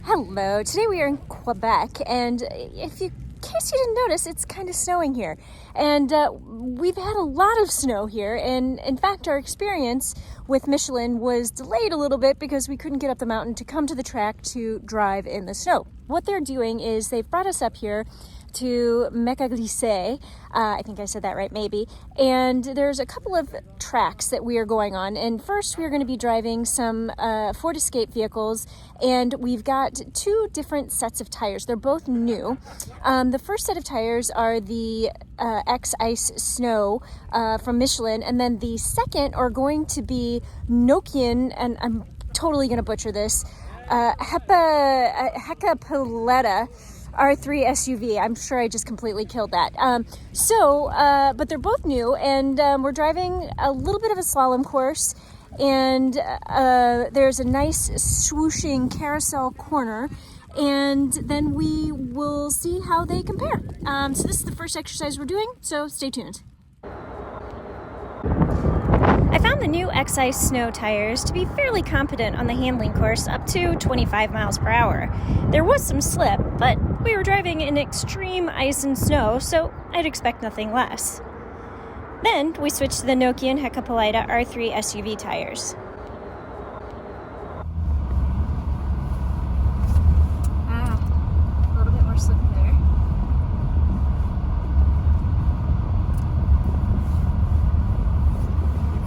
Hello, today we are in Quebec, and in case you didn't notice, it's kind of snowing here. And we've had a lot of snow here, and in fact our experience with Michelin was delayed a little bit because we couldn't get up the mountain to come to the track to drive in the snow. What they're doing is they've brought us up here to Michelin X-Ice, I think I said that right, maybe. And there's a couple of tracks that we are going on. And first we are going to be driving some Ford Escape vehicles, and we've got two different sets of tires. They're both new. The first set of tires are the X-Ice Snow from Michelin, and then the second are going to be Nokian, and I'm totally going to butcher this, Hecapoletta R3 SUV. I'm sure I just completely killed that. But they're both new, and we're driving a little bit of a slalom course, and there's a nice swooshing carousel corner, and then we will see how they compare. So this is the first exercise we're doing, so stay tuned. I found the new X-Ice Snow tires to be fairly competent on the handling course up to 25 miles per hour. There was some slip, but we were driving in extreme ice and snow, so I'd expect nothing less. Then we switched to the Nokian Hecapoletta R3 SUV tires. A little bit more slip there.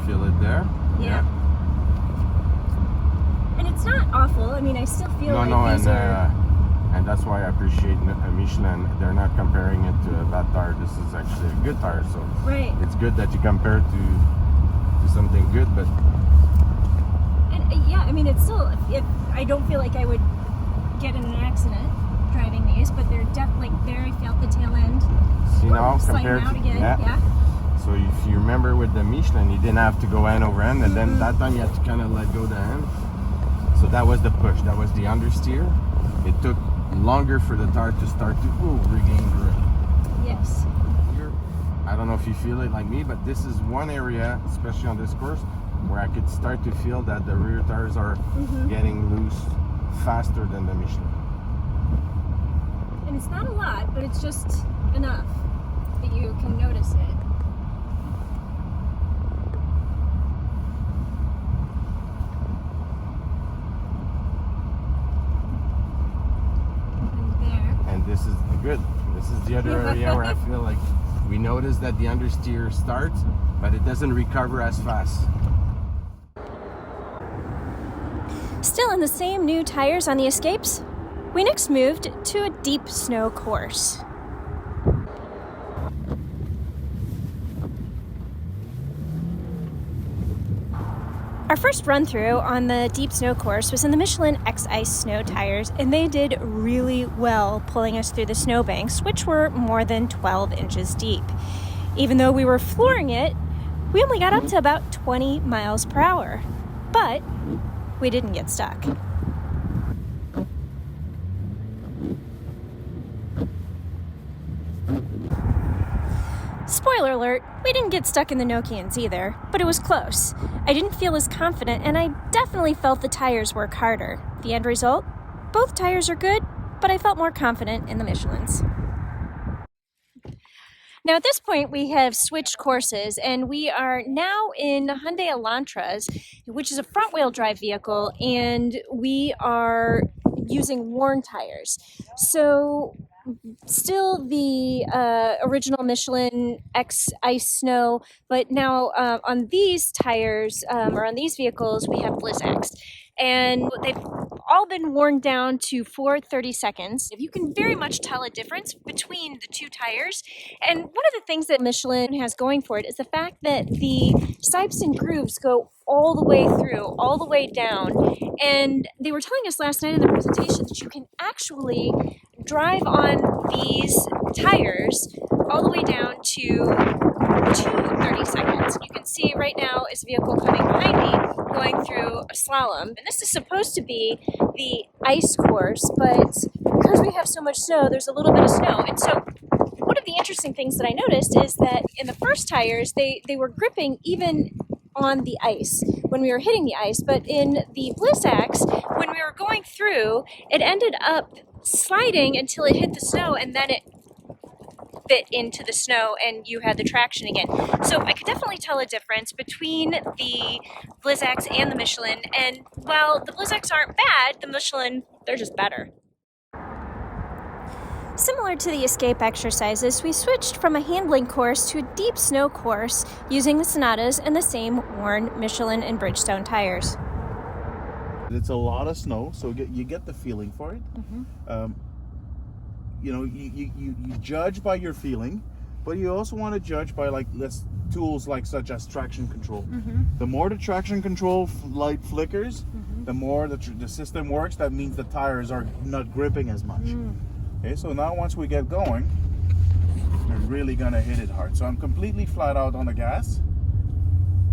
Feel it there? Yeah. And it's not awful. I mean, I still feel and that's why I appreciate Michelin. They're not comparing it to a bad tire. This is actually a good tire, so right. It's good that you compare to something good. But and yeah, I mean, it's still. I don't feel like I would get in an accident driving these, but they're definitely there. I felt the tail end. See now, compared to again. Yeah. So if you remember with the Michelin, you didn't have to go hand over hand, and then that time you had to kind of let go the hand. So that was the push, that was the understeer. It took longer for the tire to start to regain grip. Yes. Here, I don't know if you feel it like me, but this is one area, especially on this course, where I could start to feel that the rear tires are getting loose faster than the Michelin. And it's not a lot, but it's just enough that you can notice it. This is good. This is the other area where I feel like we notice that the understeer starts, but it doesn't recover as fast. Still in the same new tires on the Escapes, we next moved to a deep snow course. Our first run through on the deep snow course was in the Michelin X-Ice Snow tires, and they did really well pulling us through the snowbanks, which were more than 12 inches deep. Even though we were flooring it, we only got up to about 20 miles per hour, but we didn't get stuck. Spoiler alert, we didn't get stuck in the Nokians either, but it was close. I didn't feel as confident, and I definitely felt the tires work harder. The end result? Both tires are good, but I felt more confident in the Michelins. Now at this point we have switched courses, and we are now in Hyundai Elantras, which is a front-wheel drive vehicle, and we are using worn tires. So still the original Michelin X-Ice Snow, but now on these tires, or on these vehicles, we have Bliss X. And they've all been worn down to 4/30 seconds. You can very much tell a difference between the two tires. And one of the things that Michelin has going for it is the fact that the stripes and grooves go all the way through, all the way down. And they were telling us last night in the presentation that you can actually drive on these tires all the way down to 2:30 seconds. You can see right now is a vehicle coming behind me going through a slalom. And this is supposed to be the ice course, but because we have so much snow, there's a little bit of snow. And so one of the interesting things that I noticed is that in the first tires, they were gripping even on the ice when we were hitting the ice, but in the Blizzaks, when we were going through, it ended up sliding until it hit the snow, and then it fit into the snow and you had the traction again. So I could definitely tell a difference between the Blizzaks and the Michelin, and while the Blizzaks aren't bad, the Michelin, they're just better. Similar to the escape exercises, we switched from a handling course to a deep snow course using the Sonatas and the same worn Michelin and Bridgestone tires. It's a lot of snow, so you get the feeling for it. You know, you judge by your feeling, but you also want to judge by tools such as traction control. The more the traction control light flickers, the more the system works. That means the tires are not gripping as much. Okay, so now once we get going, we're really gonna hit it hard. So I'm completely flat out on the gas.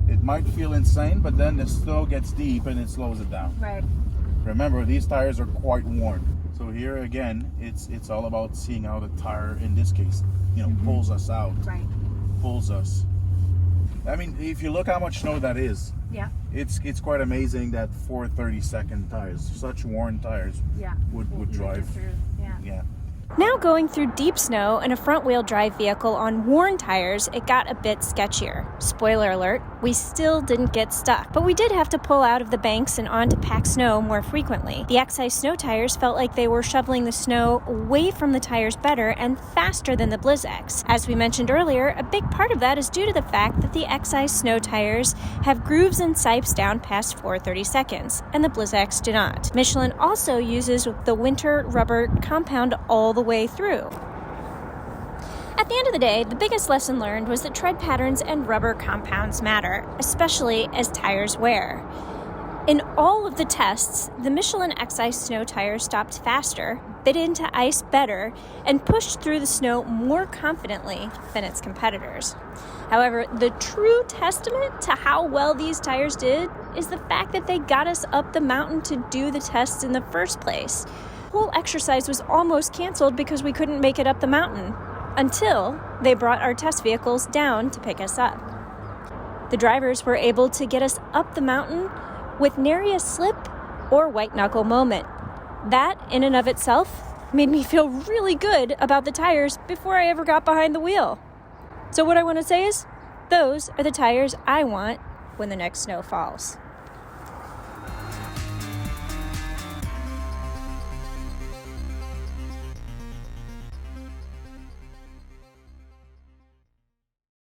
It might feel insane, but then the snow gets deep and it slows it down. Right. Remember, these tires are quite worn. So here again, it's all about seeing how the tire, in this case, pulls us out. Right. Pulls us. I mean, if you look how much snow that is, Yeah. it's quite amazing that 432nd tires, such worn tires, would drive. Yeah. Now going through deep snow in a front-wheel drive vehicle on worn tires, it got a bit sketchier. Spoiler alert, we still didn't get stuck, but we did have to pull out of the banks and onto packed snow more frequently. The X-Ice Snow tires felt like they were shoveling the snow away from the tires better and faster than the Blizzaks. As we mentioned earlier, a big part of that is due to the fact that the X-Ice Snow tires have grooves and sipes down past 432nds, and the Blizzaks do not. Michelin also uses the winter rubber compound all the way through. At the end of the day, the biggest lesson learned was that tread patterns and rubber compounds matter, especially as tires wear. In all of the tests, the Michelin X-Ice Snow tires stopped faster, bit into ice better, and pushed through the snow more confidently than its competitors. However, the true testament to how well these tires did is the fact that they got us up the mountain to do the tests in the first place. The whole exercise was almost canceled because we couldn't make it up the mountain, until they brought our test vehicles down to pick us up. The drivers were able to get us up the mountain with nary a slip or white knuckle moment. That, in and of itself, made me feel really good about the tires before I ever got behind the wheel. So what I want to say is, those are the tires I want when the next snow falls.